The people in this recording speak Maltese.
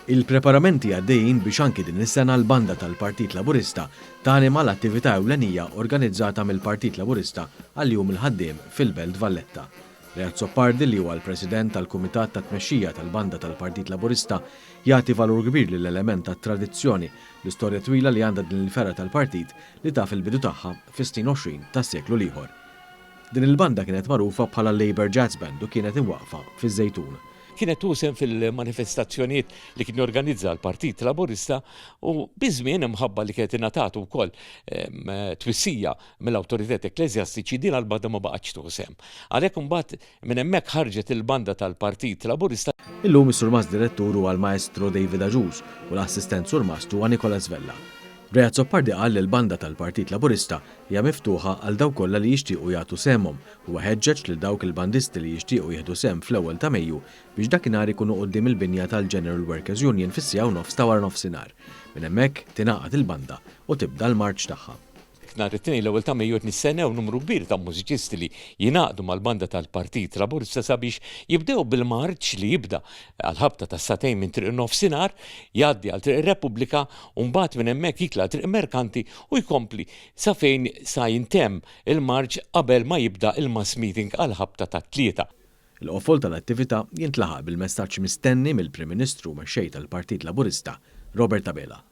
Il-preparamenti għaddejjin biex anki din is-sena l-banda tal-Partit Laburista tanima l-attività ewlenija organizzata mill-Partit Laburista għal-jum il-ħaddiem fil-Belt Valletta. Reat Soppardi li huwa l-President tal-Kumitat tat Tmexxija tal-Banda tal-Partit Laburista jagħti valur kbir lill-element tat-tradizzjoni l-istorja twila li għandha din il-fera tal-partit li taf il-bidu tagħha fis-snin 20 tas-seklu ieħor. Din il-banda kienet magħrufa bħala Labour Jazz Band u kienet imwaqfa fiż-Żejtun. Kienet tusem fil-manifestazzjonijiet li kien jorganizza l-Partit Laburista u biżmien imħabba li kienet ingħatatu wkoll twissija mill-awtoritajiet ekklesjastiċi din għall-banda ma baqgħetx tusem. Għalhekk imbagħad minn hemmhekk ħarġet il-banda tal-Partit Laburista. Illum is-Sur Mas Direttur huwa l-Maestro David Aġuż u l-Assistent Sur Mastru huwa Nikola Svella. Reat Soppardi qal li l-banda tal-Partit Laburista hija miftuħa għal dawk kollha li jixtiequ jagħtu semhom u ħeġġeġ lil dawk il-bandisti li jixtiequ jieħdu sehem fl-ewwel ta' Mejju biex dakinhar ikunu quddiem il-binja tal-General Workers Union fis-siegħa u nofs ta' wara nofsinhar. Minn hemmhekk tingħaqad il-banda u tibda l-marċ tagħha. Nhar it-tnejn l-ewwel ta' Mejju qed nistennew numru kbir ta' mużiċisti li jingħaqdu mal-banda tal-Partit Laburista sabiex jibdew bil-marċ li jibda għal-ħabta ta' satejn minn triq nofsinhar, jgħaddi għal triq Repubblika u mbagħad minn hemmhekk jitla' triq Merkanti u jkompli sa fejn sa jintemm il-marċ qabel ma jibda il-mass meeting għal-ħabta tat-tlieta. Il-qofol tal-attività jintlaħaq bil-messaġġ mistenni mill-Prim Ministru mexxej tal-Partit Laburista, Robert Abela.